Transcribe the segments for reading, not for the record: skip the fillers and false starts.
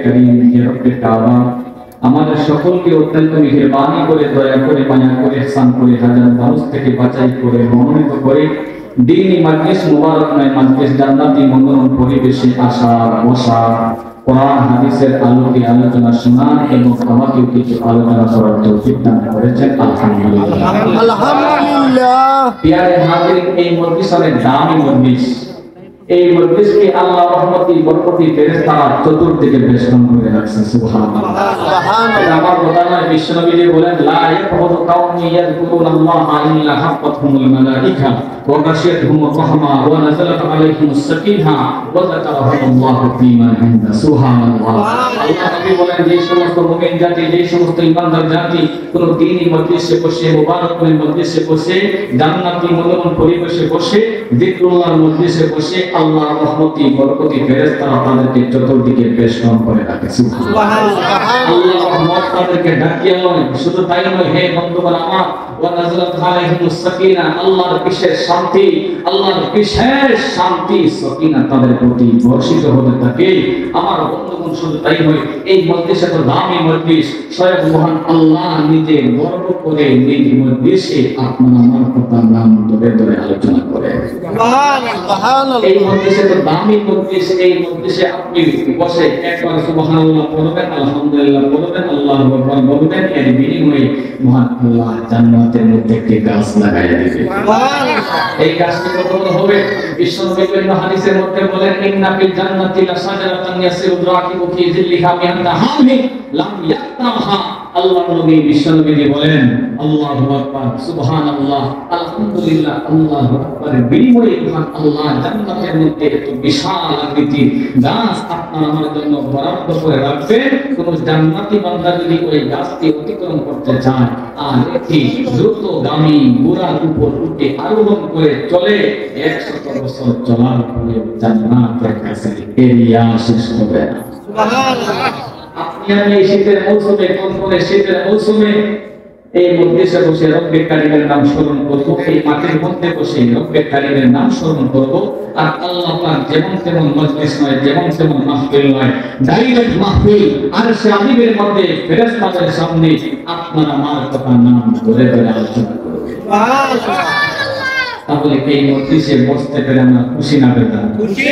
करीम के रब्बे काबा আমাদের সকলকে অত্যন্ত মেহেরবানি করে দয়া করে মায়া করে ihsan করে হাজার মানুষ থেকে বাঁচাই করে মনোনীত করে দ্বীনি মাজলিস মুবারকময় মাজলিস জান্নাতি মনোরম পরিবেশে আসা বসা কোরআন হাদিসের আলোকে আলোচনা শোনা এবং আমাকে কিছু আলোচনা করার তৌফিক দান করেছেন আলহামদুলিল্লাহ। আলহামদুলিল্লাহ। প্রিয় হাজিরিন, এই মজলিসের দামি মজলিস, এই মজলিসকে আল্লাহ রহমতি বরকতি ফেরেশতারা চতুর্দিকে বেষ্টন করে রাখছেন। সুবহানাল্লাহ। এটা আমার কথা নয়, বিশ্বনবী বলেন লা ইয়াকুদু কাউমি ইয়াযকুরুনাল্লাহা ইল্লা হাফাতহুমুল মালাইকা ওয়া গাশিয়াতহুমুর রাহমা ওয়া নাযালাত আলাইহিmus সাকিনা ওয়া যাকারাহুমুল্লাহু ফীমান ইনদা। সুবহানাল্লাহ। আল্লাহ নবী বলেন যে সমস্ত মুমিন জাতি, যে সমস্ত ঈমানদার জাতি কোন দ্বীনি মজলিসে বসে, মুবারকময় মজলিসে বসে, জান্নাতি মনোরম পরিবেশে বসে, যিকরুল্লাহর মজলিসে বসে আল্লাহর রহমতি বরকতি ফেরেশতারা তাদেরকে চতুর্দিকে বেষ্টন করে রাখে। সুবহানাল্লাহ। আল্লাহর রহমত তাদেরকে ঢাকিয়ে লয়। শুধু তাই নয়, হে বন্ধুগণ আমার, ওয়া নাযালাত আলাইহিmus সাকিনা, আল্লাহর বিশেষ শান্তি, আল্লাহর বিশেষ শান্তি সাকিনা তাদের প্রতি বর্ষিত হতে থাকে। আমার বন্ধুগণ, শুধু তাই নয়, এই মজলিসে তো দামি মজলিস, স্বয়ং মহান আল্লাহ নিজে গর্ব করে নিজ মজলিসে আপনার আমার কথা নাম ধরে ধরে আলোচনা করে। সুবহানাল্লাহ। এই মজলিসে তো দামি মজলিস, এই মজলিসে আপনি বসে একবার সুবহানাল্লাহ বলবেন, আলহামদুলিল্লাহ বলবেন, আল্লাহু আকবার বলবেন, এর বিনিময়ে মহান আল্লাহ জান্নাতের মধ্যে একটি গাছ লাগাইয়া দিবেন। সুবহানাল্লাহ। এই গাছটি কত বড় হবে? বিশ্বনবী হাদিসের মধ্যে বলেন ইন্না ফিল জান্নাতি লাশাজারাতান ইয়াসিরু রাকিবু ফি যিল্লিহা মিআতা হামি লাম ইয়াতাহা। আল্লাহর নবী বিশ্বনবী বলেন আল্লাহু আকবার, সুবহানাল্লাহ, আলহামদুলিল্লাহ, আল্লাহু আকবার, বিনিময়ে মহান আল্লাহ জান্নাতের মধ্যে এত বিশাল আকৃতির গাছ আপনার আমার জন্য বরাদ্দ করে রাখবেন। কোন জান্নাতি বান্দা যদি ওই গাছটি অতিক্রম করতে চায় আর একটি দ্রুতগামী ঘোড়ার উপর উঠে আরোহণ করে চলে, 100 বছর চলার পরে জান্নাতের কাছে এরিয়া শেষ হবে না। সুবহানাল্লাহ। আপনি আমি শীতের মৌসুমে, কনকনে শীতের মৌসুমে এই মজলিসে বসে রব্বে কারীমের নাম স্মরণ করব, এই মাটির মধ্যে বসে রব্বে কারীমের নাম স্মরণ করব। আর আল্লাহ পাক যেমন তেমন মজলিস নয়, যেমন তেমন মাহফিল নয়, ডাইরেক্ট মাহফিল আরশে আজিমের মধ্যে ফেরেশতাদের সামনে আপনার আমার কথা নাম ধরে ধরে আলোচনা করবে। সুবহানাল্লাহ। তাহলে এই মজলিসে বসতে পেরে আমরা খুশি না বেজার? খুশি।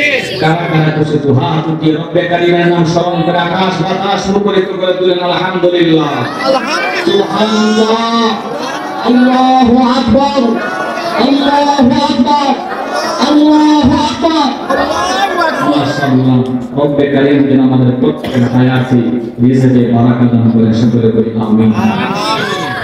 কারা কারা খুশি? তো হাত উঠিয়ে রব্বে কারীমের নাম স্মরণ করে আকাশ বাতাস মুখরিত করে দিলেন আলহামদুলিল্লাহ। সুবহানাল্লাহ। আল্লাহু আকবার, আল্লাহু আকবার, আল্লাহু আকবার। মাশাআল্লাহ। রব্বে কারীম যেন আমাদের প্রত্যেকের হায়াতে রিজকে বারাকা দান করে, সকলে বলি আমিন।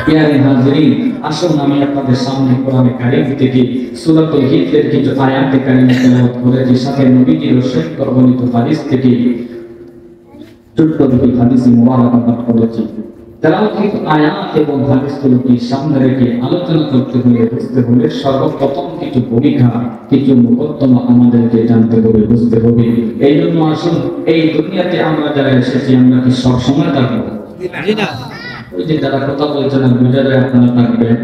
প্রিয় হাজিরিন, আসুন আমি আপনাদের সামনে কোরআনে কারীম থেকে সূরাতুল হিজরের কিছু আয়াত কারীমা তেলাওয়াত করেছি, সাথে নবীজির রসূল বর্ণিত হাদিস থেকে ছোট্ট দুটি হাদিস মুবারক পাঠ করেছি। তেলাওয়াত আয়াত এবং হাদিসগুলোকে সামনে রেখে আলোচনা করতে হলে, বুঝতে হলে সর্বপ্রথম কিছু ভূমিকা, কিছু মুকদ্দমা আমাদেরকে জানতে হবে, বুঝতে হবে। এই জন্য আসুন, এই দুনিয়াতে আমরা যারা এসেছি আমরা কি সব সময় থাকবো? না। ওই যে যারা কথা বলছেন বুঝা যায় আপনারা থাকবেন।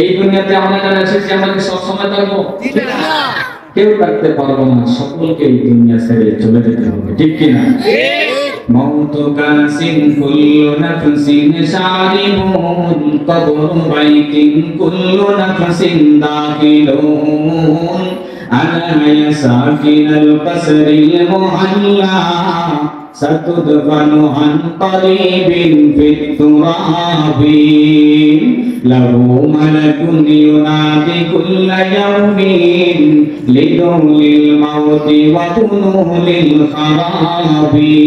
এই দুনিয়াতে আমরা যারা এসেছি আমরা কি সব সময় থাকবো? না। কেউ থাকতে পারবো না, সকলকে এই দুনিয়া ছেড়ে চলে যেতে হবে, ঠিক কিনা? মওতু কাসিন কুল্লু নাফসিন শারিবুন কবরু বাইতিন কুল্লু নাফসিন দাখিলুন আলা ইয়াসাকিনাল কসরিল মুহাল্লা সাতুদফানু আন করিবিন ফিত তুরাবি লাহু মালাকুন ইউনাদি কুল্লা ইয়াউমিন লিদুলিল মাউতি ওয়া তুনুলিল খারাবি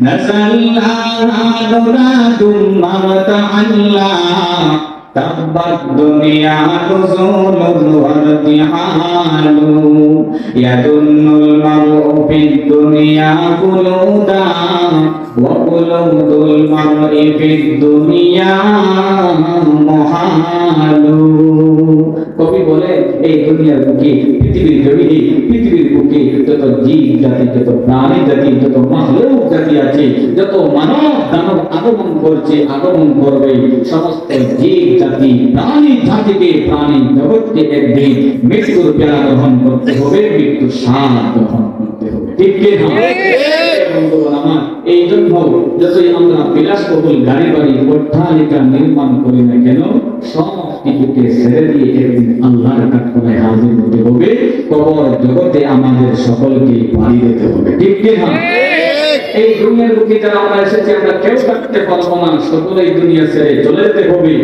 নাসাল্লা দুরাদুম মারতাআল্লা তাব্বাত দুনিয়া নুজুলুন ওয়ারতিহালু ইয়াদুন্নুল মারউ ফিদ দুনিয়া কুলুদা ওয়া কুলুদুল মারই ফিদ দুনিয়া মুহালু। কবি বলে এই দুনিয়ার বুকে, পৃথিবীর জমিনে, পৃথিবীর বুকে যত জীব জাতি, যত প্রাণী জাতি, যত মাখলুক জাতি আছে, যত মানব দানব আগমন করছে, আগমন করবে, সমস্ত জীব জাতি, প্রাণী জাতিকে, প্রাণী জগৎকে একদিন মৃত্যুর পেয়ালা গ্রহণ করতে হবে, মৃত্যুর স্বাদ গ্রহণ করতে হবে। ঠিক কি না? বন্ধুগণ আমার, এই জন্য যতই আমরা বিলাসবহুল গাড়ি বাড়ি অট্টালিকা নির্মাণ করি না কেন, সব কিছুকে ছেড়ে দিয়ে একদিন আল্লাহর কাছে হাজির হতে হবে। কবর জগতে আমাদের সকলকে পাড়ি দিতে হবে। ঠিক কি না? এই দুনিয়ার বুকে যারা আমরা এসেছি, আমরা কেউ থাকতে পারবো না, সকলেই দুনিয়া ছেড়ে চলে যেতে হবে।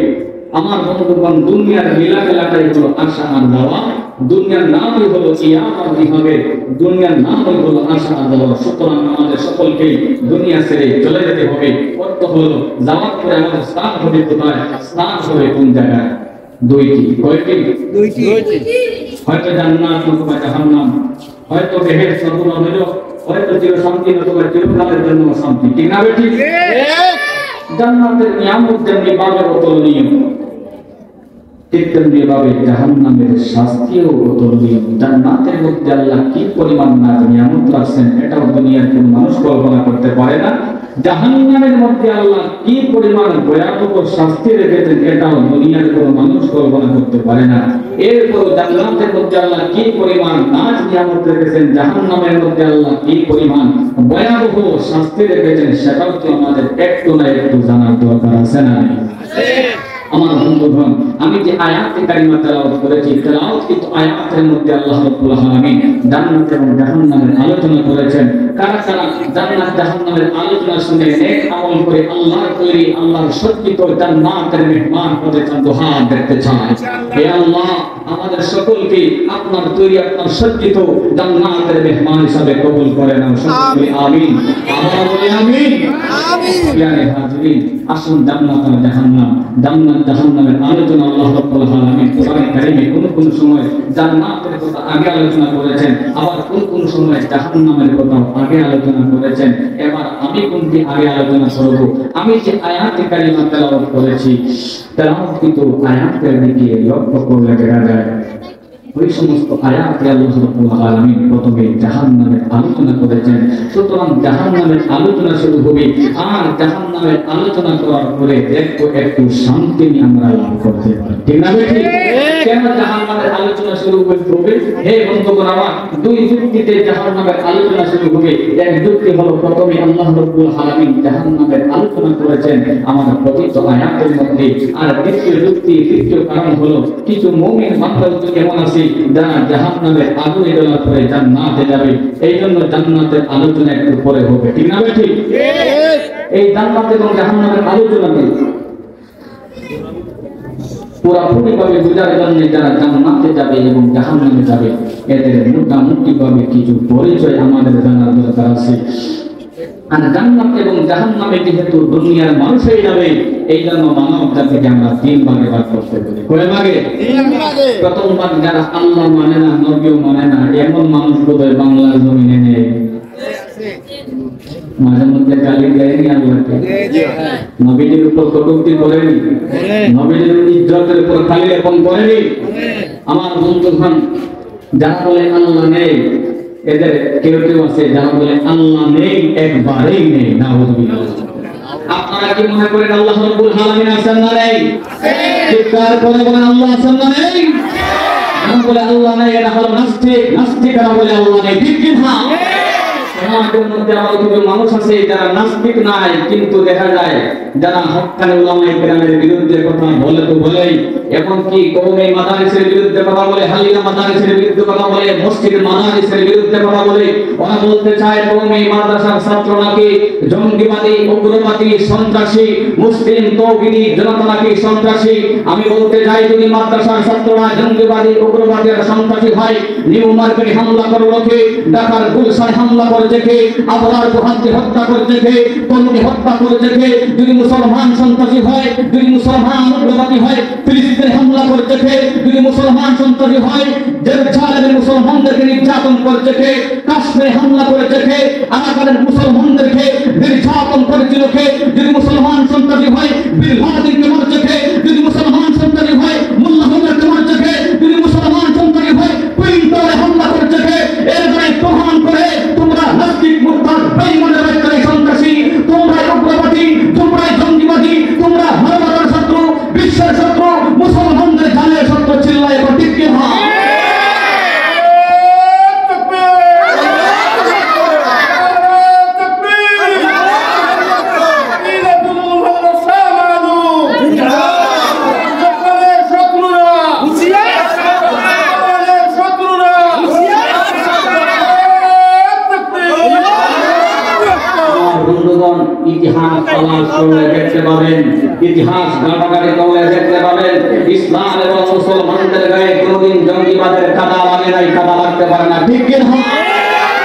আমার বন্ধুগণ, দুনিয়ার লীলা খেলাটাই হলো আশা আর যাওয়া। দুনিয়ার নামই হলো কিয়ামত হবে, দুনিয়ার নামই হলো আশা আর যাওয়া। সুতরাং আমাদের সকলকে দুনিয়া ছেড়ে চলে যেতে হবে। অর্থ হলো যাওয়ার পরে আমাদের স্থান হবে কোথায়? স্থান হবে কোন জায়গায়? দুইটি। কয়টি? দুইটি। হয়তো জান্নাত অথবা জাহান্নাম, হয়তো বেহেশত অথবা নরক, হয়তো চির শান্তি অথবা চিরকালের জন্য শান্তি। ঠিক না বেঠিক? জান্নাতের নিয়ামত যেমনি পাবে অতুলনীয়, ঠিক তেমনি ভাবে জাহান্নামের শাস্তিও অতুলনীয়। জান্নাতের মধ্যে আল্লাহ কি পরিমাণ নাজ নিয়ামত রাখছেন, এটাও দুনিয়ার কোন মানুষ কল্পনা করতে পারে না। জাহান্নামের মধ্যে আল্লাহ কি পরিমাণ ভয়াবহ শাস্তি রেখেছেন, এটাও দুনিয়ার কোন মানুষ কল্পনা করতে পারে না। এরপর জান্নাতের মধ্যে আল্লাহ কি পরিমাণ নাজ নিয়ামত রেখেছেন, জাহান্নামের মধ্যে আল্লাহ কি পরিমাণ ভয়াবহ শাস্তি রেখেছেন, সেটাও তো আমাদের একটু না একটু জানার দরকার আছে না? আমার বন্ধুগণ, আমি যে আয়াতে কারিমা তেলাওয়াত করেছি, তেলাওয়াত কিন্তু আয়াতের মধ্যে আল্লাহ রাব্বুল আলামিন জান্নাত এবং জাহান্নামের আলোচনা করেছেন। কারা কারা জান্নাত জাহান্নামের আলোচনা শুনে নেক আমল করে আল্লাহর তৈরি, আল্লাহর সজ্জিত জান্নাতের মেহমান হতে চান, দোহাত দেখতে চান? হে আল্লাহ, আমাদের সকলকে আপনার তৈরি, আপনার সজ্জিত জান্নাতের মেহমান হিসাবে কবুল করে নাও। সকলে আমিন। আমরা বলি আমিন। আমিন। ইয়ারে হাজিরিন, আসুন জান্নাত আর জাহান্নাম, জান্নাত জাহান্নামের আলোচনা আল্লাহ রাব্বুল আলামিন কোরআন কারীমে কোন সময় জান্নাতের কথা আগে আলোচনা করেছেন, আবার কোন সময় জাহান্নামের কথা আগে আলোচনা করেছেন। এবার আমি কোনটি আগে আলোচনা করব? আমি যে আয়াতে কারিমা তেলাওয়াত করেছি, তেলাওয়াতকৃত আয়াতের দিকে লক্ষ্য করলে দেখা যায় ওই সমস্ত আয়াতে আল্লাহ রাব্বুল আলামিন প্রথমে জাহান্নামের আলোচনা করেছেন। সুতরাং জাহান্নামের আলোচনা শুরু হবে, আর জাহান্নামের আলোচনা করার পরে দেখো একটু শান্তি আমরা লাভ করতে পারি। ঠিক না বেঠিক? কেন জাহান্নামের আলোচনা শুরু হবে? হে বন্ধুগণ আমার, দুই যুক্তিতে জাহান্নামের আলোচনা শুরু হবে। এক যুক্তি হলো প্রথমে আল্লাহ রাব্বুল আলামিন জাহান্নামের আলোচনা করেছেন আমার পবিত্র আয়াতের মধ্যে, আর দ্বিতীয় যুক্তি, তৃতীয় কারণ হলো কিছু মুমিন বান্দা এমন আছে যারা জাহান্নামের আগুনে জ্বলার পরে জান্নাতে যাবে, এই জন্য জান্নাতের আলোচনা একটু পরে হবে। ঠিক না বেঠিক? এই জান্নাত এবং জাহান্নামের আলোচনা পুরাপুরি ভাবে বোঝার জন্য যারা জান্নাতে যাবে এবং জাহান্নামে যাবে, এদের মোটামুটি ভাবে কিছু পরিচয় আমাদের জানার দরকার আছে। আর জান্নাত এবং জাহান্নামে যেহেতু দুনিয়ার মানুষ হয়ে যাবে, এই জন্য মানব জাতিকে আমরা তিন ভাগে ভাগ করতে পারি। কয় ভাগে? প্রথম ভাগ যারা আল্লাহ মানে না, নবীও মানে না, এমন মানুষ বোধহয় বাংলার জমিনে নেই। মাঝে মধ্যে গালি দেয়নি আল্লাহকে, নবীদের উপর কটূক্তি করেনি, নবীদের ইজ্জতের উপর খালি লেপন করেনি। আমার বন্ধুগণ, যারা বলে আল্লাহ নেই, এদের কেউ কেউ আছে যারা বলে আল্লাহ নেই, একবারেই নেই। নাউযুবিল্লাহ। আপনারা কি মনে করেন আল্লাহ রাব্বুল আলামিন আছেন না নেই? চিৎকার করে বলেন আল্লাহ আছেন না নেই? যারা বলে আল্লাহ নেই এরা হলো নাস্তিক, নাস্তিকরা বলে আল্লাহ নেই। ঠিক কি না? সমাজের মধ্যে আমার কিছু মানুষ আছে যারা নাস্তিক নাই, কিন্তু দেখা যায় যারা হক্কানি উলামায়ে কেরামের বিরুদ্ধে কথা বলে তো বলেই, এমনকি কওমে মাদারিসের বিরুদ্ধে কথা বলে, হালিয়া মাদারিসের বিরুদ্ধে কথা বলে, মসজিদ মাদারিসের বিরুদ্ধে কথা বলে। ওরা বলতে চায় কওমে মাদ্রাসার ছাত্র নাকি জঙ্গিবাদী, উগ্রবাদী, সন্ত্রাসী, মুসলিম তৌহিদি জনতা নাকি সন্ত্রাসী। আমি বলতে চাই, যদি মাদ্রাসার ছাত্ররা জঙ্গিবাদী, উগ্রবাদী আর সন্ত্রাসী হয়, নিউ মার্কেটে হামলা করলো কে, ঢাকার গুলশানে হামলা করেছে কে, আবরার গুহাতে হত্যা করেছে কে, তরুণী হত্যা করেছে কে, যদি মুসলমান সন্ত্রাসী হয়, যদি মুসলমান উগ্রবাদী হয়, ফিলিস্তিনে হামলা করেছে কে, যদি মুসলমান সন্ত্রাসী হয়, জেরুজালেমে মুসলমানদেরকে নির্যাতন করেছে কে, কাশ্মীরে হামলা করেছে কে, আরাকানের মুসলমানদেরকে নির্যাতন করেছিল কে, যদি মুসলমান সন্ত্রাসী হয়, বিন লাদেনকে মারছে কে, যদি মুসলমান সন্ত্রাসী হয়, মোল্লা হককে মারছে কে, যদি মুসলমান সন্ত্রাসী হয়, কুইন্টলে হামলা করেছে কে। এর গায়ে প্রমাণ করে তোমরা নাস্তিক, মুরতাদ, বেঈমানের একটা সন্ত্রাসী, তোমরা উগ্রবাদী, তোমরা জঙ্গিবাদী, তোমরা মানবতার শত্রু, বিশ্বের শত্রু, মুসলমানদের জানের শত্রু। চিল্লায় ঠিক কি না? ইতিহাস তালাশ করলে দেখতে পাবেন, ইতিহাস ঘাটাঘাটি করলে দেখতে পাবেন, ইসলাম এবং মুসলমানদের গায়ে কোনদিন জঙ্গিবাদের কাদা লাগে নাই, কাদা লাগতে পারে না। ঠিক কি না?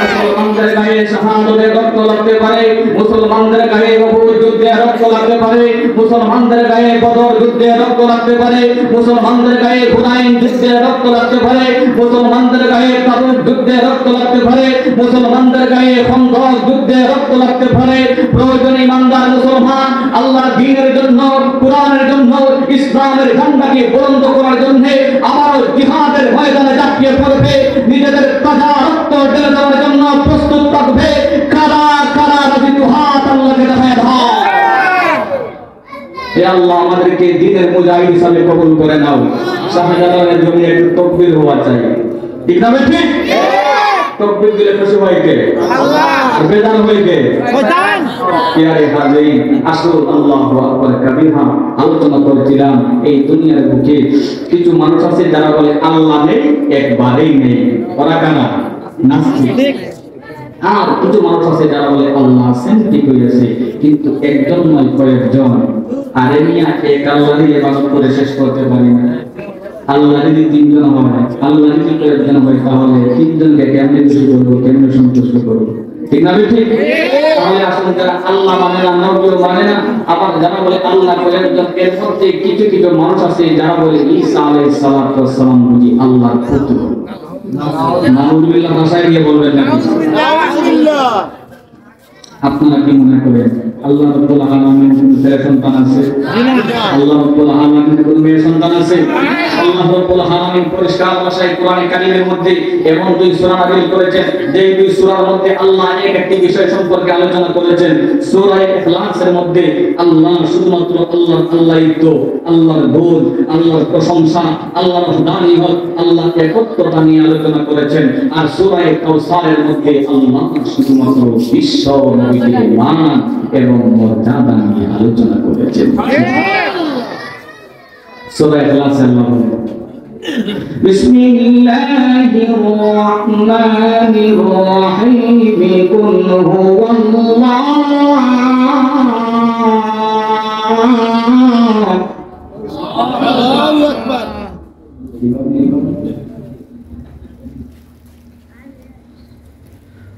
মুসলমানদের গায়ে শাহাদাতের রক্ত লাগতে পারে, মুসলমানদের গায়ে উহুদ যুদ্ধে রক্ত লাগতে পারে, মুসলমানদের গায়ে বদর যুদ্ধে রক্ত লাগতে পারে, মুসলমানদের গায়ে হুনাইন যুদ্ধে রক্ত লাগতে পারে, মুসলমানদের গায়ে তাবুক যুদ্ধে রক্ত লাগতে পারে, মুসলমানদের গায়ে খন্দক যুদ্ধে রক্ত লাগতে পারে। প্রয়োজন ইমানদার মুসলমান আল্লাহর দ্বীনের জন্য, কোরআনের জন্য, ইসলামের ঝান্ডাকে বুলন্দ করার জন্য আবারও জিহাদের ময়দানে ঝাঁপিয়ে পড়বে, নিজেদের তাজা রক্ত ঢেলে দেওয়ার জন্য প্রস্তুত থাকবে। কারা কারা রাজি দু হাত আল্লাহকে দেখায় দাও। হে আল্লাহ, আমাদেরকে দ্বীনের মুজাহিদ হিসাবে কবুল করে নাও। শাহজালালের জন্য একটু তাকবীর হওয়া চাই, ঠিক না? ঠিক। তাকবীর দিলে খুশি হয় কে? আল্লাহ। বেজান হয় কে? শয়তান। প্রিয় হাজিরিন, আসল আল্লাহু আকবার কবিরা আলোচনা করছিলাম এই দুনিয়ার বুকে কিছু মানুষ আছে যারা বলে আল্লাহ নেই, একবারেই নেই। ওরা কারা? নাস্তিক। আর কিছু মানুষ আছে যারা বলে আল্লাহ আছেন, ঠিক হয়েছে, কিন্তু একজন নয় কয়েকজন। আর এমিয়া এক আল্লাহরই ইবাদত করে শেষ করতে পারি না। আল্লাহ যদি তিনজন হয়, আল্লাহ যদি কয়েকজন হয়, তাহলে তিনজনকে কেমনে খুশি করবো, কেমনে সন্তুষ্ট করবো? ঠিক না? ঠিক। তাহলে আসলে যারা আল্লাহ মানে না, নবীও মানে না, আবার যারা বলে আল্লাহ কয়েকজন, এর মধ্যে কিছু কিছু মানুষ আছে যারা বলে ঈসা আলাইহিস সালাতু ওয়াস সালাম বুঝি আল্লাহর পুত্র। নাউযুবিল্লাহ ভাষায় দিয়ে বলবেন না? নাউযুবিল্লাহ। আপনারা কি মনে করেন আল্লাহ রাব্বুল আলামিনের কোন ছেলে সন্তান আছে? আল্লাহ রাব্বুল আলামিনের কোন মেয়ে সন্তান আছে? আল্লাহ রাব্বুল আলামিন পরিষ্কার ভাষায় কোরআনে কারীমের মধ্যে এমন দুই সূরা নাযিল করেছেন, যে দুই সূরার মধ্যে আল্লাহ এক একটি বিষয় সম্পর্কে আলোচনা করেছেন। সূরা ইখলাসের মধ্যে আল্লাহ শুধুমাত্র আল্লাহই তো, আল্লাহর গুণ, আল্লাহর প্রশংসা, আল্লাহর ওহদানিয়ত, আল্লাহর একত্বতা নিয়ে আলোচনা করেছেন। আর সূরা কাউসারের মধ্যে আল্লাহ শুধুমাত্র বিশ্ব নবীদের মান এবং মর্যাদা নিয়ে আলোচনা করেছেন। সূরা ইখলাস আল্লাহ বলেন, বিসমিল্লাহির রহমানির রহিম, কুল হুয়াল্লাহু আকবার।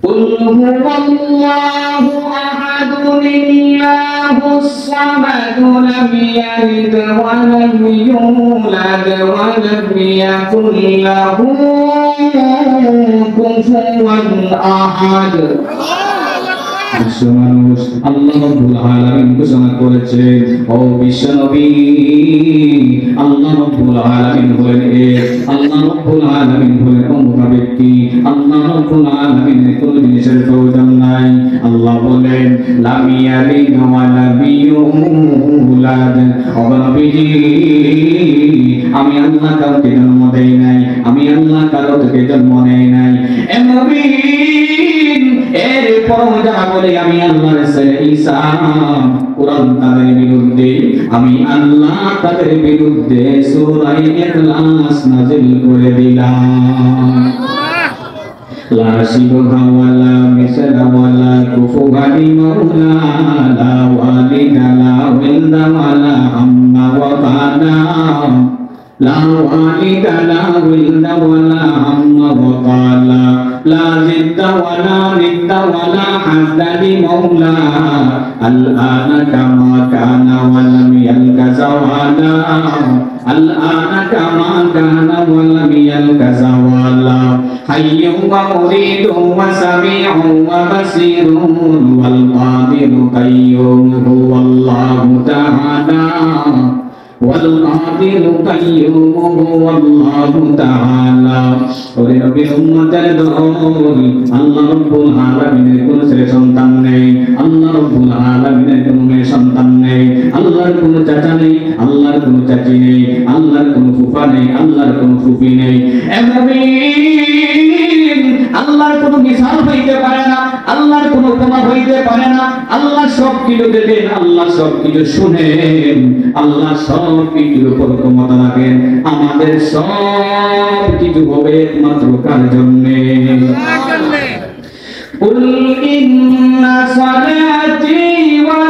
قل هو الله أحد الله الصمد لم يلد ولم يولد ولم يكن له كفوا أحد। মানুষ আল্লাহ রাব্বুল আলামিন ঘোষণা করেছেন, ও বিশ্ব নবী, আল্লাহ রাব্বুল আলামিন বলেন, আল্লাহ রাব্বুল আলামিন বলেন অমুক ব্যক্তি, আল্লাহ রাব্বুল আলামিনের কোন জিনিসের প্রয়োজন নাই। আল্লাহ বলেন লাম ইয়ালিদ ওয়া লাম ইউলাদ। ও নবীজি, আমি আল্লাহ কাউকে জন্ম দেই নাই, আমি আল্লাহ কাউকে জন্ম নেই নাই। এ নবী, এরপর যারা বলে আমি আল্লাহর ছেলে ঈসা, কুরআন তাদের বিরুদ্ধে, আমি আল্লাহ তাদের বিরুদ্ধে সূরা ইখলাস নাযিল করে দিলাম। লা শিবহা ওয়ালা মিসলা ওয়ালা কুফুয়ানি মাওলা, লা ওয়ালিদা লা ওয়ালদা ওয়ালা আম্মা ওয়া বানা, লা ওয়ালিদা লা ওয়ালদা ওয়ালা আম্মা ওয়া বালা, لا زد ولا ند ولا حسد مولا، الآن كما كان ولم يلك زوالا، الآن كما كان ولم يلك زوالا، حي ومريد وسميع وبصير والقادر قيوم هو الله تعالى، والقادر قيوم هو الله تعالى। ওরে নবীর উম্মতের দল, আল্লাহ রাব্বুল আলামিনের কোন ছেলে সন্তান নেই, আল্লাহ রাব্বুল আলামিনের কোন মেয়ে সন্তান নেই, আল্লাহর কোন চাচা নেই, আল্লাহর কোন চাচি নেই, আল্লাহর কোন ফুফা নেই, আল্লাহর কোন ফুফি নেই। এভাবে আল্লাহর কোন মিসাল হইতে পারে না, আল্লাহর কোন উপমা হইতে পারে না। আল্লাহ সব কিছু দেখেন, আল্লাহ সব কিছু শুনেন, আল্লাহ সব কিছুর উপর ক্ষমতা রাখেন। আমাদের সব কিছু হবে একমাত্র কার জন্যে? কুল ইন্না সালাতি ওয়া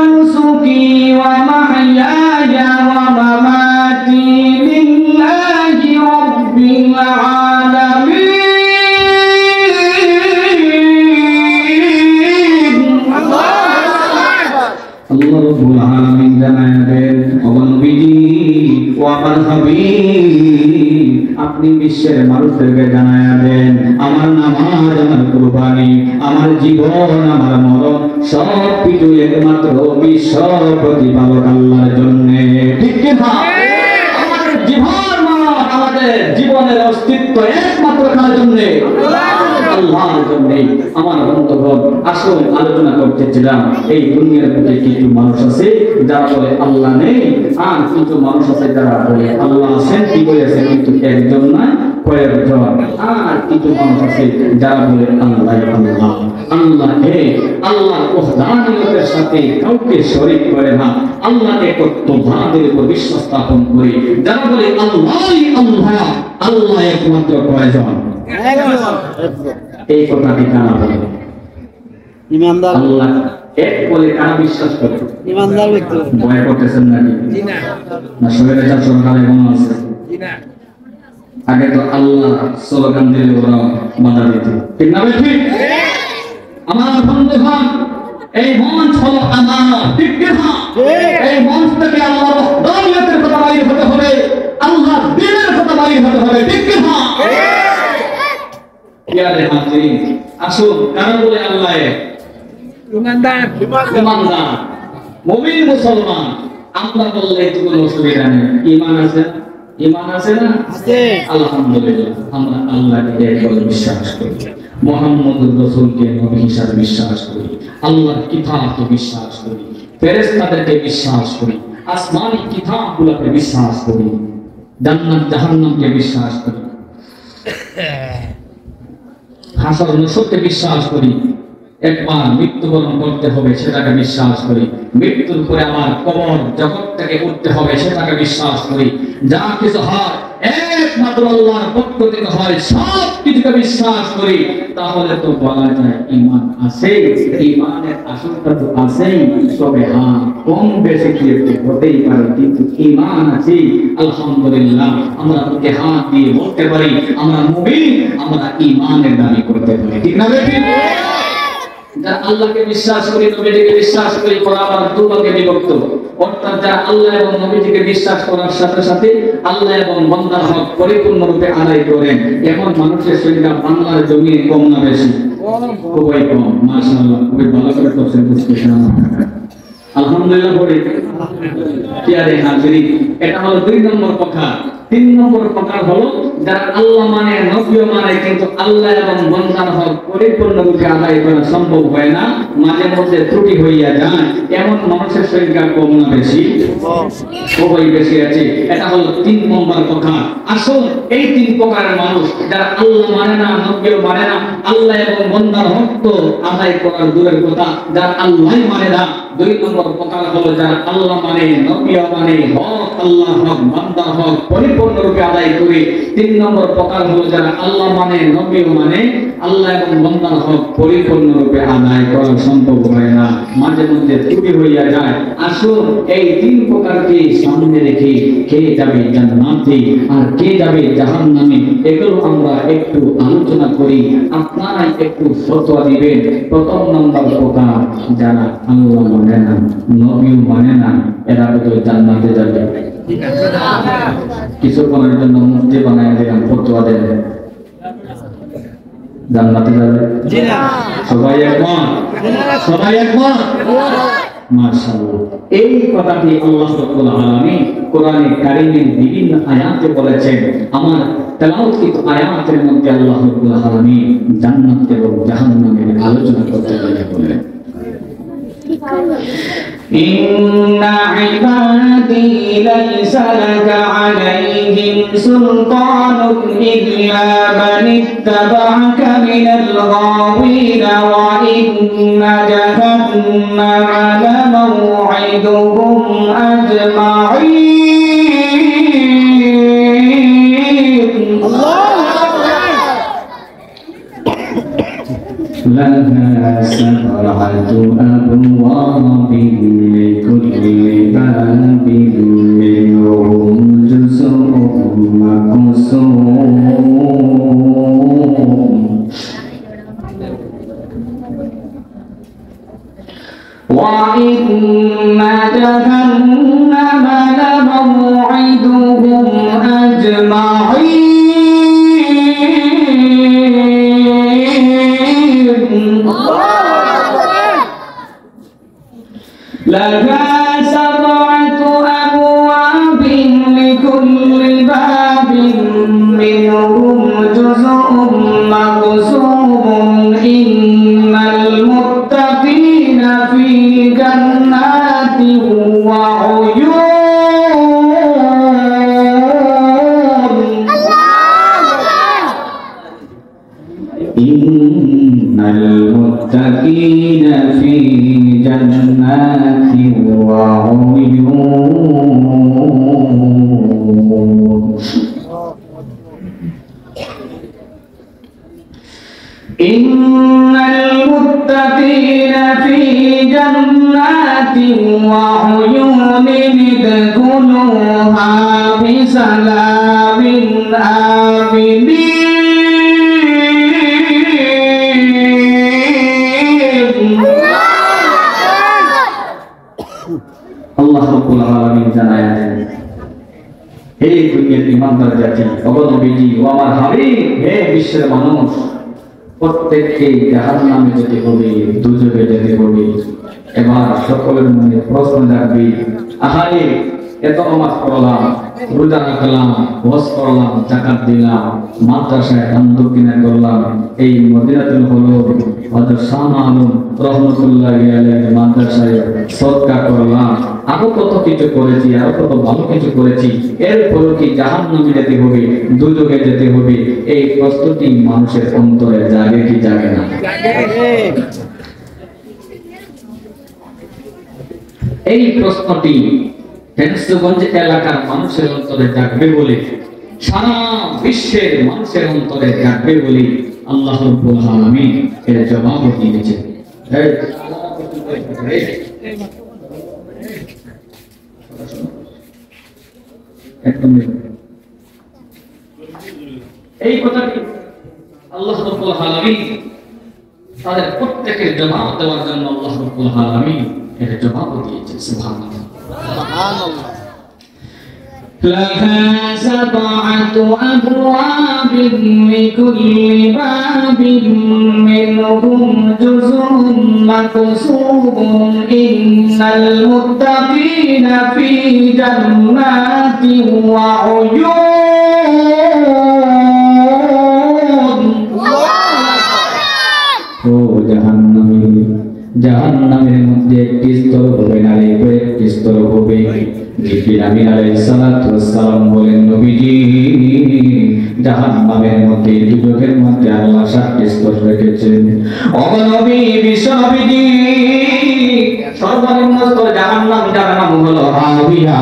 নবী আপনি বিশ্বের মানুষদেরকে জানায়া দেন আমার নামাজ, আমার কুরবানি, আমার জীবন, আমার মরণ সব কিছু একমাত্র বিশ্ব প্রতিপালক আল্লাহর জন্য। ঠিক কি না? আমাদের জীবন, আমাদের জীবনের অস্তিত্ব একমাত্র কার জন্য? আল্লাহর জন্য। আমার বন্ধুগণ, আসল আলোচনা করতেছিলাম এই দুনিয়ার মধ্যে কিছু মানুষ আছে যারা বলে আল্লাহ নেই, আর কিছু মানুষ আছে যারা বলে আল্লাহ আছেন, কি বলেছে কিন্তু একজন না কয়েকজন। আর কিছু মানুষ আছে যারা বলে আল্লাহ আল্লাহ আল্লাহ এক, আল্লাহর ওহদানিয়তের সাথে কাউকে শরীক করে না, আল্লাহকে একত্ববাদের উপর বিশ্বাস স্থাপন করে যারা বলে আল্লাহই আল্লাহ, আল্লাহ একমাত্র কয়জন? এই কথাটি কারা বলে? ইমানদার আল্লাহ এক বলে কারা বিশ্বাস করে? ইমানদার ব্যক্তি। ভয় করতেছেন নাকি? না শরীরে যা সরকারে মনে আছে? আগে তো আল্লাহ স্লোগান দিলে ওরা বাধা দিত, ঠিক না? ঠিক। আমার বন্ধুগণ, এই মঞ্চ হলো আমার, ঠিক না? এই মঞ্চ থেকে আল্লাহর ওহদানিয়তের কথা বাইর হতে হবে, আল্লাহর দ্বীনের কথা বাইর হতে হবে, ঠিক না? ইয়ারে হাজিরিন, আসুন কারা বলে আল্লাহ এক? ইমানদার, মুমিন, মুসলমান। আমরা বললে তো কোনো অসুবিধা নেই। ঈমান আছে, ঈমান আছে না? আছে। আলহামদুলিল্লাহ, আমরা আল্লাহকে এক বলে বিশ্বাস করি, মুহাম্মদুর রাসূলকে নবী হিসেবে বিশ্বাস করি, আল্লাহর কিতাবকে বিশ্বাস করি, ফেরেশতাদেরকে বিশ্বাস করি, আসমানি কিতাবগুলোকে বিশ্বাস করি, জান্নাত জাহান্নামকে বিশ্বাস করি, হাসর নসরকে বিশ্বাস করি, একবার মৃত্যুবরণ করতে হবে সেটাকে বিশ্বাস করি, মৃত্যুর পরে আমার কবর জগৎ থেকে উঠতে হবে সেটাকে বিশ্বাস করি, যা কিছু হয় একমাত্র আল্লাহর পক্ষ থেকে হয়, সব কিছুকে বিশ্বাস করি। তাহলে তো বলা যায় ঈমান আছে, ঈমানের আসলটা তো আছেই, তবে হ্যাঁ কম বেশি কি একটু হতেই পারে, কিন্তু ঈমান আছে। আলহামদুলিল্লাহ, আমরা বুকে হাত দিয়ে বলতে পারি আমরা মুমিন, আমরা ঈমানের দাবি করতে পারি, ঠিক না? ঠিক। যারা আল্লাহকে বিশ্বাস করি, নবীজিকে বিশ্বাস করি, ওরা আবার দুভাগে বিভক্ত। অর্থাৎ যারা আল্লাহ এবং নবীজিকে বিশ্বাস করার সাথে সাথে আল্লাহ এবং বান্দার হক পরিপূর্ণরূপে আদায় করেন, এমন মানুষের সংখ্যা বাংলার জমিনে কম না বেশি? খুবই কম। মাশাআল্লাহ, খুবই ভালো করে করছেন, বুঝতেছেন। আলহামদুলিল্লাহ বলে কি আরে হাজিরি, এটা হলো 2 নম্বর কথা। 3 নম্বর কথা হলো যারা আল্লাহ মানে, নবীও মানে, কিন্তু আল্লাহ এবং বান্দার হক পরিপূর্ণরূপে আদায় করা সম্ভব হয় না, মাঝে মধ্যে ত্রুটি হইয়া যায়, এমন মানুষের সংখ্যা কম না বেশি? খুবই বেশি আছে। এটা হলো 3 নম্বর কথা। আসল এই 3 প্রকারের মানুষ যারা আল্লাহ মানে না, নবীও মানে না, আল্লাহ এবং বান্দার হক তো আদায় করার দূরের কথা, যারা আল্লাহই মানে না। 2 নম্বর প্রকার হলো যারা আল্লাহ মানে, নবীও মানে, হক আল্লাহ হক বান্দার হক পরিপূর্ণরূপে আদায় করে। 3 নম্বর প্রকার হলো যারা আল্লাহ মানে, নবীও মানে, আল্লাহ এবং বান্দার হক পরিপূর্ণরূপে আদায় করা সম্ভব হয় না, মাঝে মধ্যে ত্রুটি হইয়া যায়। আসুন এই 3 প্রকারকে সামনে রেখে কে যাবে জান্নাতে আর কে যাবে জাহান্নামে, এগুলো আমরা একটু আলোচনা করি, আপনারা একটু ফতোয়া দিবেন। প্রথম নম্বর প্রকার যারা আল্লাহ মানে না, নবীও মানে না, এরা তো জান্নাতে যাবে। কিছুক্ষণের জন্য মুফতি বানায় দিলাম, ফতোয়া দেন, জান্নাতে যাবে? সবাই একমত? সবাই একমত? মাশাআল্লাহ। এই কথাটি আল্লাহ রাব্বুল আলামিন কোরআনে কারীমের বিভিন্ন আয়াতে বলেছেন। আমার তেলাওয়াতকৃত আয়াতের মধ্যে আল্লাহ রাব্বুল আলামিন জান্নাত এবং জাহান্নামের আলোচনা করতে বলেন। ইন্না ইবাদি লাইসা লাকা আলাইহিম সুলতানুন ইল্লা মান ইত্তাবা'আকা মিনাল গাওয়িন ওয়া ইন্না জাহান্নামা লামাও'iদুহুম আজমা'ইন। لها 7 أبواب لكل باب منهم جزء مقسوم وإن جهنم لموعدهم لها سبعة أبواب لكل باب منهم جزء مقسوم إن المتقين في جنات وعيون إن المتقين في جنات وعيون إن المتقين في جنات وعيون ادخلوها بسلام آمنين আল্লাহ রাব্বুল আলামিন জানায়েন হে দুনিয়ার ইমানদার জাতি অবনবীজি ও আমার হাবিব হে বিশ্বের মানুষ প্রত্যেককে জাহান্নামে যেতে হবে দুজকে যেতে হবে এবার সকলের মনে প্রশ্ন জাগবে আহারে এত নামাজ পড়লাম রোজা রাখলাম হজ করলাম যাকাত দিলাম মাদ্রাসায় দান দক্ষিণা করলাম এই মদিনাতুল হলুদ হযরত শাহ আলম রাহমাতুল্লাহি আলাইহি মাদ্রাসায় সদকা করলাম আরো কত কিছু করেছি আরো কত ভালো কিছু করেছি এরপর কি জাহান্নামে যেতে হবে দুজকে যেতে হবে এই প্রস্তুতি মানুষের অন্তরে জাগে কি জাগে না এই প্রশ্নটি ফেন্সগঞ্জ এলাকার মানুষের অন্তরে জাগবে বলে সারা বিশ্বের মানুষের অন্তরে জাগবে বলে আল্লাহ রাব্বুল আলামিন এর জবাব দিয়েছেন এই কথাটি আল্লাহ রাব্বুল আলামিন তাদের প্রত্যেকের জবাব দেওয়ার জন্য আল্লাহ রাব্বুল আলামিন এর জবাব দিয়েছেন সুবহানাল্লাহ لها سبعة أبواب لكل باب منهم جزء مقسوم إن المتقين في جنات وعيون ও জাহান্নামের মধ্যে একটি স্তর হবে না একটি স্তর হবে জিবরিল আমিন আলাইহিস সালাতু ওয়াস সালাম বলেন নবীজি জাহান্নামের মধ্যে দুজকের মধ্যে আল্লাহ 7টি স্তর রেখেছেন ও নবী বিশ্ব নবীজি সর্বনিম্ন স্তর জাহান্নাম যার নাম হলো হাবিয়া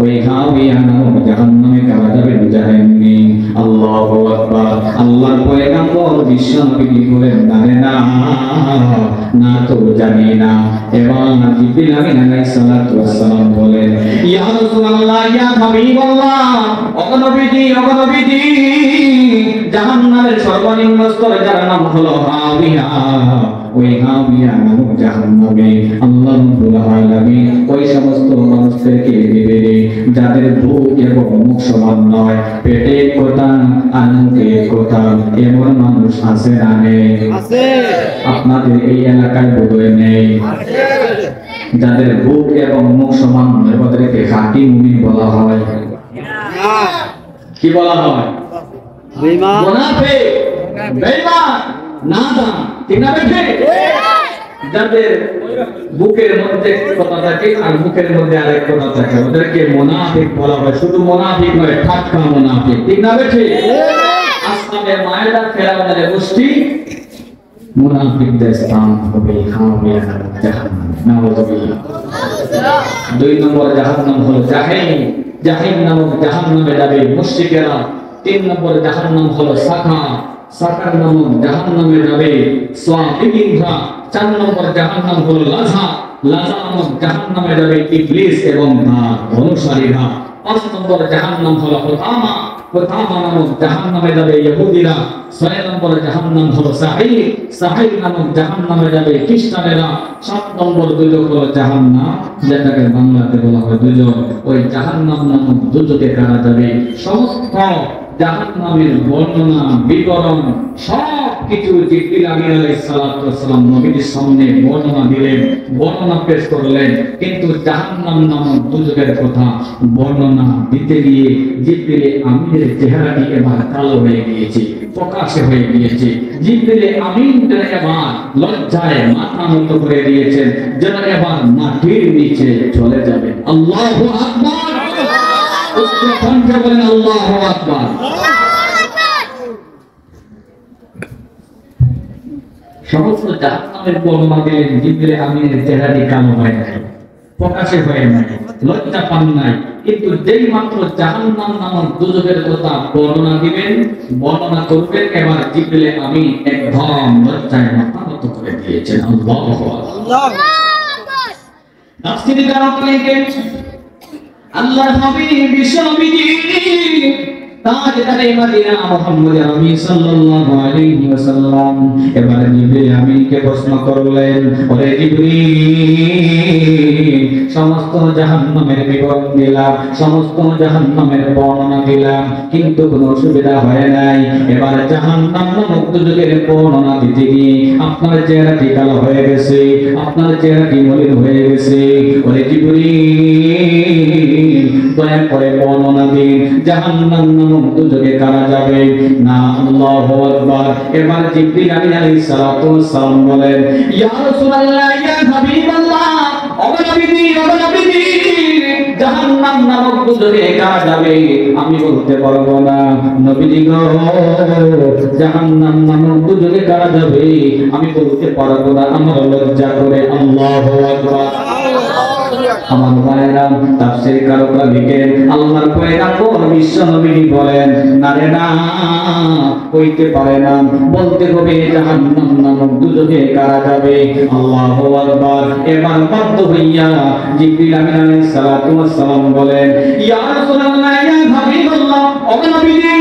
ওই হাবিয়া নামক জাহান্নামে কারা যাবে জানেননি আল্লাহু আকবার আল্লাহর পয়গম্বর বিশ্ব নবী বলেন জানে না না তো জানি না এবং জিবরিল আমিন আলাইহিস সালাতু ওয়াস সালাম বলেন ইয়া রাসূলুল্লাহ ইয়া হাবিবাল্লাহ ও নবীজি জাহান্নামের সর্বনিম্ন স্তর যার নাম হলো হাবিয়া ওই হাবিয়া নামক জাহান্নামে আল্লাহ রাব্বুল আলামিন ওই সমস্ত মানুষদেরকে দিবে যাদের বুক এবং মুখ সমান নয় পেটে কথা আনন্দে কথা এমন মানুষ আছে না নেই আছে আপনাদের এই এলাকায় বোধহয় নেই আছে যাদের বুক এবং মুখ সমান নয় ওদেরকে খাঁটি মুমিন বলা হয় না কি বলা হয় বেঈমান মুনাফিক বেঈমান নাদান ঠিক না বেঠিক যাদের বুকের মধ্যে কথা থাকে আর মুখের মধ্যে আরেক কথা থাকে ওদেরকে মুনাফিক বলা হয় শুধু মুনাফিক নয় ঠাট্টা মুনাফিক ঠিক না বেঠিক আসমানের মায়েরা ফেরাউনের গোষ্ঠী মুনাফিকদের স্থান হবে হাবিয়া জাহান্নাম নাউযুবিল্লাহ 2 নম্বর জাহান্নাম হলো জাহিম নামক জাহান্নামে যাবে মুশরিকেরা 3 নম্বর জাহান্নাম হলো সাকার নামক জাহান্নামে যাবে সাওয়াবিনরা 4 নম্বর জাহান্নাম হলো লাযা নামক জাহান্নামে যাবে ইবলিস এবং তার অনুসারীরা 5 নম্বর জাহান্নাম হলো হুতামা নামক জাহান্নামে যাবে ইহুদিরা 6 নম্বর জাহান্নাম হলো সাঈর নামক জাহান্নামে যাবে খ্রিস্টানেরা 7 নম্বর দুজক হলো জাহান্নাম যেটাকে বাংলাতে বলা হয় দুজক ওই জাহান্নাম নামক দুজকে কারা যাবে সমস্ত জাহান্নামের বর্ণনা বিবরণ সব কিছু জিবরিল আমিন আলাইহিস সালাতু ওয়াস সালাম নবীর সামনে বর্ণনা দিলেন, বর্ণনা পেশ করলেন, কিন্তু জাহান্নাম নামক দুজকের কথা বর্ণনা দিতে গিয়ে জিবরিল আমিনের চেহারাটি এবার কালো হয়ে গিয়েছে, প্রকাশে হয়ে গিয়েছে। জিবরিল আমিন এবার লজ্জায় মাথা নত করে দিয়েছেন, যেন এবার মাটির নিচে চলে যাবেন। আল্লাহু আকবার, উচ্চ কণ্ঠে বলেন আল্লাহু আকবার। সমস্ত জাহান্নামের বর্ণনা দিলেন, জিবরিল আমিনের চেহারাটি কালো হয়ে গেল, প্রকাশে হয়ে নাই, লজ্জা পান নাই। কিন্তু যেই মাত্র জাহান্নাম নামক দুজকের কথা বর্ণনা দিবেন, বর্ণনা করবেন, এবার জিবরিল আমিন একদম লজ্জায় মাথা নত করে দিয়েছেন। আল্লাহু আকবার। তাফসীরে কারণ লেখেন আল্লাহর হাবিব বিশ্বনবীজি তাজদারে মদিনা মুহাম্মদ আরবি সাল্লাল্লাহু আলাইহি ওয়াসাল্লাম এবার জিবরিল আমিনকে প্রশ্ন করলেন, ওরে জিবরিল, সমস্ত জাহান্নামের বিবরণ দিলাম, সমস্ত জাহান্নামের বর্ণনা দিলাম, কিন্তু কোনো অসুবিধা হয় নাই। এবার জাহান্নাম নামক দুজকের বর্ণনা দিতে গিয়ে আপনার চেহারাটি কালো হয়ে গেছে, আপনার চেহারাটি মলিন হয়ে গেছে। ওরে জিবরিল, দয়া করে বর্ণনা দিন, জাহান্নাম নামক দুজকে কারা যাবে না? আল্লাহু আকবার। এবার জিবরিল আমিন আলাইহিস সালাতু ওয়াস সালাম বলেন, ইয়া রাসূলুল্লাহ, ইয়া হাবিবাল্লাহ, ও নবীজি, ও নবীজি, জাহান্নাম নামক দুজকে কারা যাবে আমি বলতে পারবো না। নবীজি গো, জাহান্নাম নামক দুজকে কারা যাবে আমি বলতে পারবো না, আমার লজ্জা করে। আল্লাহু আকবার। আমার ভাইরা তাফসীর কারকরা লিখেন, আল্লাহর পয়গম্বর বিশ্বনবী বলেন, না রে না, কইতে পারে না, বলতে হবে জাহান্নাম নামক দুজকে কারা যাবে। আল্লাহু আকবার। এবার বাধ্য হইয়া জিবরিল আমিন আলাইহিস সালাতু ওয়াস সালাম বলেন, ইয়া রাসূলুল্লাহ, ইয়া হাবিবাল্লাহ, ও নবীজি,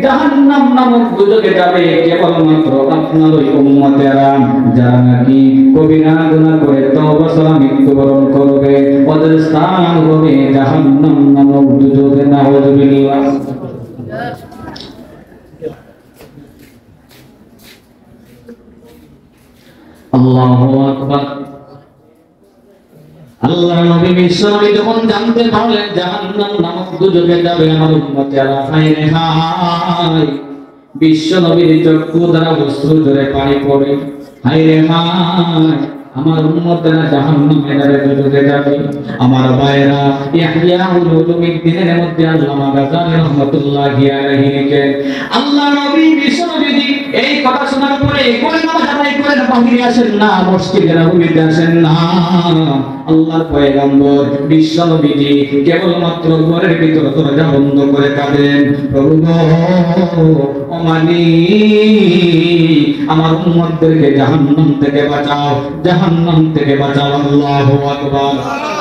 জাহান্নাম নামক দুজকে যাবে কেবলমাত্র আপনার ওই উম্মতেরা যারা নাকি কবিরা গুনাহ করে তওবা ছাড়া মৃত্যুবরণ করবে, ওদের স্থান হবে জাহান্নাম নামক দুজকে। নাউযুবিল্লাহ। আল্লাহু আকবার। আল্লাহ নবী বিশ্বনবী যখন জানতে পারলেন জাহান্নাম নামক দুজকে যাবে আমার উম্মতেরা, হায় রে হায়, বিশ্বনবীর চক্ষু দ্বারা অশ্রু ঝরে পানি পড়ে, হায় রে হায়, আমার উম্মতেরা জাহান্নামে দুজকে যাবে। আমার ভাইরা, ইহইয়া উলুমিদ্দিনের মধ্যে আল্লামা গাযযালী রাহমাতুল্লাহি আলাইহি লিখেন, আল্লাহ নবী বিশ্বনবী এই কথা শোনার পরে কোন নামাজ আদায় করে না বাহিরে আসেন না, মসজিদে নববীতে আসেন না। আল্লাহর পয়গম্বর বিশ্বনবীজি কেবলমাত্র ঘরের ভিতর দরজা বন্ধ করে কাঁদেন, প্রভু গো, ও মালিক, আমার উম্মতদেরকে জাহান্নাম থেকে বাঁচাও, জাহান্নাম থেকে বাঁচাও। আল্লাহু আকবার।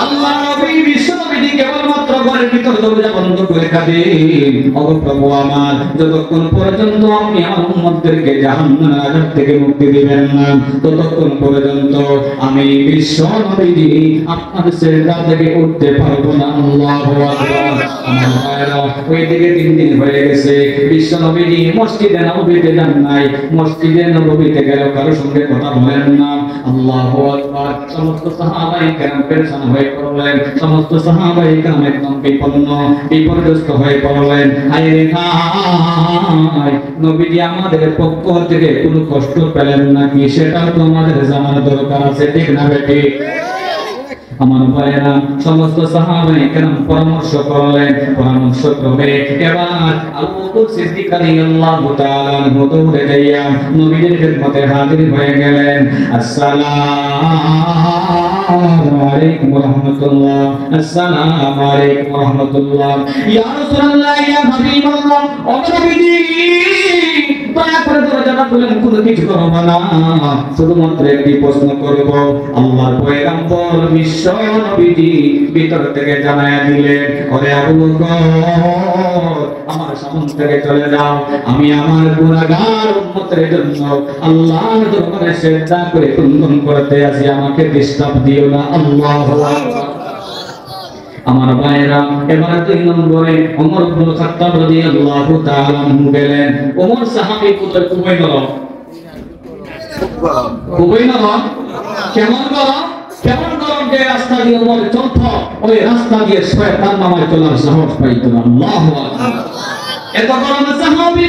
আল্লাহ নবী বিশ্বনবীজি কেবলমাত্র ঘরের ভিতর দরজা বন্ধ করে কাঁদেন, ও প্রভু আমার, যতক্ষণ পর্যন্ত আপনি আমার উম্মতদেরকে জাহান্নামের আযাব থেকে মুক্তি দিবেন না, ততক্ষণ পর্যন্ত আমি বিশ্বনবীজি আপনার সিজদা থেকে উঠতে পারবো না। আল্লাহু আকবার। আমার ভাইরা, ওই দিকে 3 দিন হয়ে গেছে, বিশ্বনবীজি মসজিদে নববীতে যান নাই, মসজিদে নববীতে গেল, কারোর সঙ্গে কথা বলেন না। আল্লাহু আকবার। সমস্ত সাহাবায়ে কেরাম পেরেশান হয়ে পড়লেন, সমস্ত সাহাবায়ে কেরাম একদম বিপর্যস্ত হয়ে পড়লেন। হায় রে হায়, নবীজি আমাদের পক্ষ থেকে কোনো কষ্ট পেলেন নাকি সেটাও তো আমাদের জানার দরকার আছে, ঠিক না বেটি? আমার ভাইরা, সমস্ত সাহাবায়ে কেরাম পরামর্শ করলেন, পরামর্শ করে এবার আবু বকর সিদ্দিক রাদিয়াল্লাহু তাআলা আনহু দৌড়ে যাইয়া নবীজির খিদমতে হাজির হয়ে গেলেন। আসসালামু আলাইকুম ওয়া রাহমাতুল্লাহ, আসসালামু আলাইকুম ওয়া রাহমাতুল্লাহ। ইয়া রাসূলুল্লাহ, ইয়া হাবিবাল্লাহ, ও নবীজি, দয়া করে দরজাটা খুলেন, কোনো কিছু করব না, শুধুমাত্র একটি প্রশ্ন করব। আল্লাহর পয়গম্বর বিশ্ব নবীজি ভিতর থেকে জানায়া দিলেন, ওরে আবু বকর, আমার সামনে থেকে চলে যাও, আমি আমার গুনাহগার উম্মতের জন্য আল্লাহর দরবারে সিজদা করে কুনকুন করতে আছি, আমাকে ডিস্টার্ব দিও না। আল্লাহু আকবার। আমার ভাইরা, এবারে 2 নম্বরে ওমর ইবনে খাত্তাব রাদিয়াল্লাহু তাআলা আনহু গেলেন। ওমর সাহাবী কোথায়? কুবাই গেল। কুবাই না? কেমন গেল? কেমন গরম যে রাস্তা দিয়ে ওমর চলত, ওই রাস্তা দিয়ে শয়তান নামায় চলার সাহস পাইত না। আল্লাহু আকবার। এত গরম সাহাবী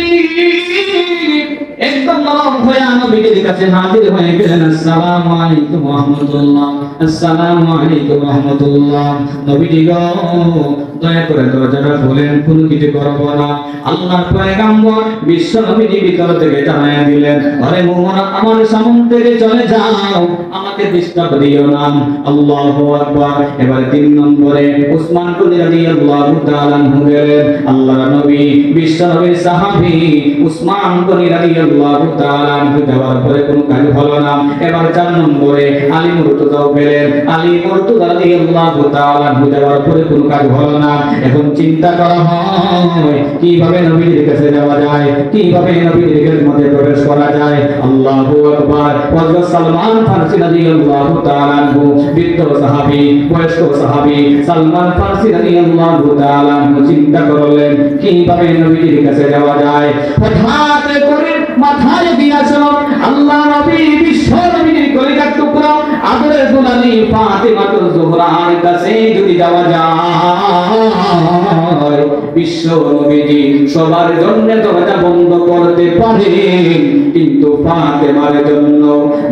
একদম নরম হয়ে নবীর কাছে হাজির হয়ে গেলেন। আসসালামু আলাইকুম ওয়া রাহমাতুল্লাহ, আসসালামু আলাইকুম ওয়া রাহমাতুল্লাহ। নবীজি গো, দয়া করে দরজাটা খোলেন, কোনো কিছু করব না। আল্লাহর পয়গম্বর বিশ্ব নবীজি ভিতর থেকে জানায়া দিলেন, আরে মুমিনা, আমার সামনে থেকে চলে যাও, আমাকে ডিস্টার্ব দিও না। আল্লাহু আকবার। এবার 3 নম্বরে উসমান গনি রাদিয়াল্লাহু তাআলা আনহু গেলেন। আল্লাহর নবী বিশ্ব নবীর সাহাবী উসমান গনি রাদিয়াল্লাহু তাআলা আনহু যাওয়ার পরে কোনো কাজ হলো না। এবার 4 নম্বরে আলী মুর্তজাও গেলেন। আলী মুর্তজা রাদিয়াল্লাহু তাআলা আনহু যাওয়ার পরে কোনো কাজ হলো না। এখন চিন্তা করা হয় কিভাবে নবীর কাছে যাওয়া যায়, কিভাবে নবীর মধ্যে প্রবেশ করা যায়। আল্লাহু আকবার। হযরত সালমান ফারসি রাদিয়াল্লাহু তাআলা আনহু, বৃদ্ধ সাহাবী, বয়স্ক সাহাবী সালমান ফারসি রাদিয়াল্লাহু তাআলা আনহু চিন্তা করলেন কিভাবে নবীর কাছে যাওয়া যায়। হঠাৎ করে মাথায় দিয়েছিল আল্লাহ নবী বিশ্ব নবীর কলিজার টুকরা আদরের দুলালি ফাতিমাতুল জোহরার কাছে যদি যাওয়া যায়, বিশ্ব নবীজি সবার জন্য দরজা বন্ধ করতে পারে, কিন্তু ফাতেমার জন্য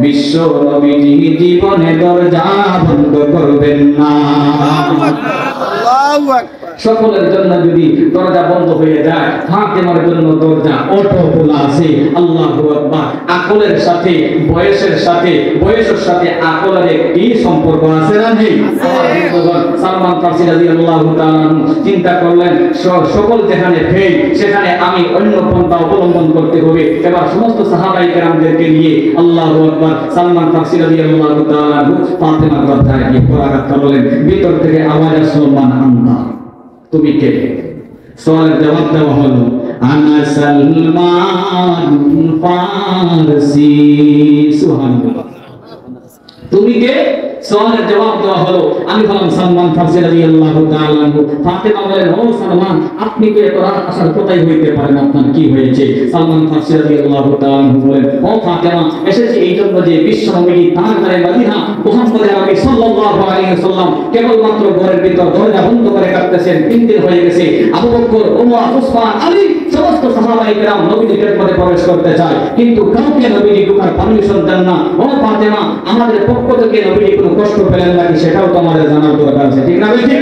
বিশ্ব নবীজি জীবনে দরজা বন্ধ করবেন না। আল্লাহু আকবার। সকলের জন্য যদি দরজা বন্ধ হয়ে যায়, ফাতেমার জন্য দরজা অটো খোলা আছে। আল্লাহু আকবার। আকলের সাথে বয়সের সাথে আকলের একটি সম্পর্ক আছে না নেই? সালমান ফারসি রাদিয়াল্লাহু তাআলা চিন্তা করলেন, সকল যেখানে ফেল সেখানে আমি অন্য পন্থা অবলম্বন করতে হবে। এবার সমস্ত সাহাবায়ে কেরামদেরকে নিয়ে আল্লাহু আকবার সালমান ফারসি রাদিয়াল্লাহু তাআলা ফাতেমার দরজায় গিয়ে পরাঘাত করলেন। ভিতর থেকে আওয়াজ আসলো, মান আনতা, তুমি কে? সওয়ালের জবাব দেওয়া হলো, আনা সালমান ফারসি। সুবহানাল্লাহ। তুমি কে? সওয়ালের জবাব দেওয়া হলো, আমি বললাম সালমান ফারসি রাদিয়াল্লাহু তাআলা আনহু। ফাতেমা বলেন, ও সালমান, আপনি কি এত রাত আসার কথাই হইতে পারেন, আপনার কি হয়েছে? সালমান ফারসি রাদিয়াল্লাহু তাআলা আনহু বলেন, ও ফাতেমা, এসেছি এই জন্য যে বিশ্ব নবী তার ঘরে মদিনা মুহাম্মদ নবী সাল্লাল্লাহু আলাইহি ওয়াসাল্লাম কেবলমাত্র ঘরের ভিতর দরজা বন্ধ করে কাঁদতেছেন। 3 দিন হয়ে গেছে। আবু বকর, ওমর, উসমান, আলী সমস্ত সাহাবায়ে কেরাম নবীর খেদমতে প্রবেশ করতে চায়, কিন্তু কাউকে নবীজি ঢোকার পারমিশন দেন না। ও ফাতেমা, আমাদের পক্ষ থেকে নবীজি কোনো কষ্ট পেলেন নাকি সেটাও তো আমাদের জানার দরকার আছে, ঠিক না? ঠিক।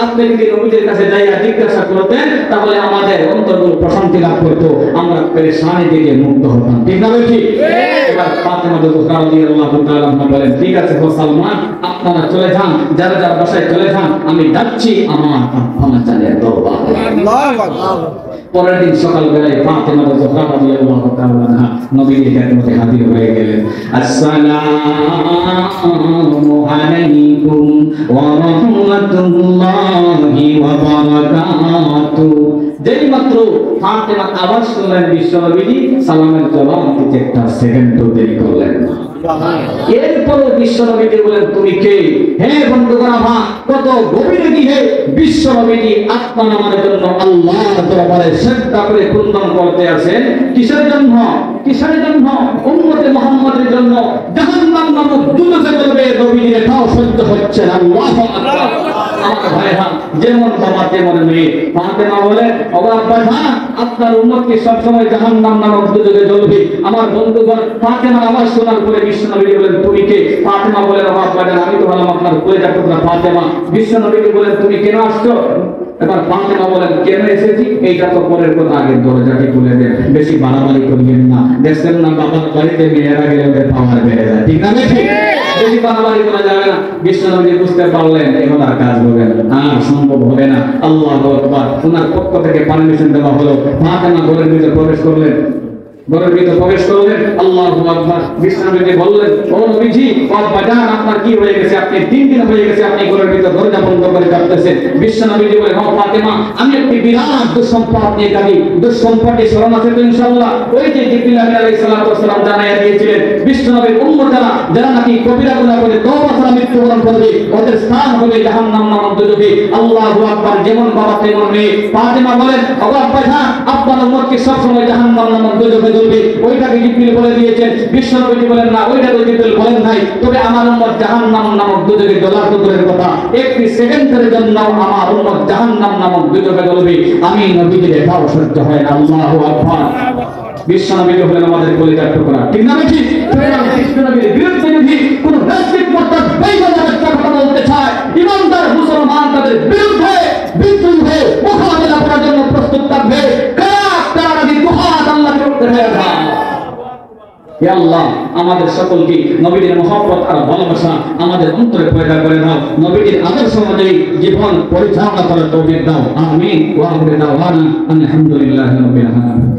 আপনি যদি নবীদের কাছে যাইয়া জিজ্ঞাসা করতেন, তাহলে আমাদের অন্তরগুলো প্রশান্তি লাভ করতো, আমরা পেরেশানি থেকে মুক্ত হতাম, ঠিক না? ঠিক। এবার ফাতেমা রাদিয়াল্লাহু তাআলা বলেন, ঠিক আছে ও সালমান, আপনারা চলে যান, যারা যারা বাসায় চলে যান, আমি যাচ্ছি আমার আম্মাজানের দরবারে। আল্লাহু আকবার। পরের দিন সকালবেলায় ফাতেমা রাদিয়াল্লাহু তাআলা নবীর খেদমতে হাজির হয়ে গেলেন। আসসালামু আলাইকুম ওয়া রাহমাতুল্লাহি ওয়া বারাকাতুহু। যেই মাত্র ফাতেমা আওয়াজ শুনলেন, বিশ্ব নবীজি সালামের জবাব দিতে একটা সেকেন্ডও দেরি করলেন না। এরপরে বিশ্ব নবীজি বলেন, তুমি কে? হে বন্ধুগণ, আমার কত গভীরে গিয়ে বিশ্ব নবীজি আপনার আমার জন্য আল্লাহর দরবারে সিজদা করে কুরবান করতে আছেন। কিসের জন্য? কিসের জন্য? উম্মতে মুহাম্মাদের জন্য। জাহান্নাম নামক দুজকে জ্বলবে, নবীজির এটাও সহ্য হচ্ছে না। আল্লাহু আকবার। আমার ভাইরা, যেমন বাবা তেমন মেয়ে। ফাতেমা বলে, ও আব্বা জান, আপনার উম্মতকে সব সময় জাহান্নাম নামক দুজকে জ্বলবে। আমার বন্ধুগণ, ফাতেমা আওয়াজ শোনার পরে বিশ্বনবী বলেন, তুমি কে? ফাতেমা বলেন, ও আব্বা জান, আমি তো হলাম আপনার কলিজার টুকরা ফাতেমা। বিশ্বনবী বলেন, তুমি কেন আসছো? এবার ফাতেমা বলেন, কেন এসেছি এইটা তো পরের কথা, আগে দরজাটি খুলে দেন, বেশি বাড়াবাড়ি করবেন না। দেখছেন না বাবার বাড়িতে মেয়েরা গেলে ওদের পাওয়ার বেড়ে যায়, ঠিক না? ঠিক। বেশি বাড়াবাড়ি করা যাবে না। বিশ্বনবী বুঝতে পারলেন এখন আর কাজ হবে না, সম্ভব হবে না। আল্লাহু আকবার। ওনার পক্ষ থেকে পারমিশন দেওয়া হলো। ফাতেমা ঘরের ভিতরে প্রবেশ করলেন। আল্লাহু আকবার। বিশ্বনবী বললেন, ও নবীজি, আব্বা জান, আপনার কি হয়ে গেছে? আপনি 3 দিন হয়ে গেছে আপনি ঘরের ভিতর দরজা বন্ধ করে কাঁদতেছেন। বিশ্বনবী বলেন, ও ফাতেমা, আমি একটি বিরাট দুঃসম্পদ নিয়ে কাঁদি। দুঃসম্পদে স্মরণ আছে তো ইনশাআল্লাহ? ওই যে জিবরিল আলাইহিস সালাতু ওয়াস সালাম জানাইয়া দিয়েছিলেন, বিশ্বনবীর উম্মতেরা যারা নাকি কবিরা গুনাহ করে তওবা ছাড়া মৃত্যুবরণ করবে ওদের স্থান হবে জাহান্নাম নামক দুজকে। আল্লাহু আকবার। যেমন বাবা তেমন মেয়ে। ফাতেমা বলেন, ওগো আব্বা জান, আপনার উম্মতকে সব সময় জাহান্নাম নামক দুজকে জ্বলবে। ওইটাকে জিবরিল বলে দিয়েছেন। বিশ্বনবী বলেন না, ওইটা তো জিবরিল বলেন নাই। তবে আমার উম্মত জাহান্নাম নামক দুজকে জ্বলার তো দূরের কথা, একটি সেকেন্ডের জন্য আমার উম্মত জাহান্নাম নামক দুজকে জ্বলবে। আমি নবীজির এটাও সহ্য হয় না। আল্লাহু আকবার। বিশ্বনবী হলেন আমাদের কলিজার টুকরা, ঠিক না নাকি? বিশ্বনবীর বিরুদ্ধে যদি কোন রাজনৈতিক মুরতাদ বেঈমান কথা বলতে চায়, ইমানদার মুসলমান তাদের বিরুদ্ধে বিদ্রোহী হয়ে মোকাবেলা করার জন্য প্রস্তুত থাকবে। কারা যদি দুহাত আল্লাহর বিরুদ্ধে হয়ে যায়। হে আল্লাহ, আমাদের সকলকে নবীর মহব্বত আর ভালোবাসা আমাদের অন্তরে পয়দা করে দাও। নবীর আদর্শ অনুযায়ী জীবন পরিচালনা করার তৌফিক দাও। আমিন। ওয়া আখিরু দাওয়ানা আলহামদুলিল্লাহি রাব্বিল আলামিন।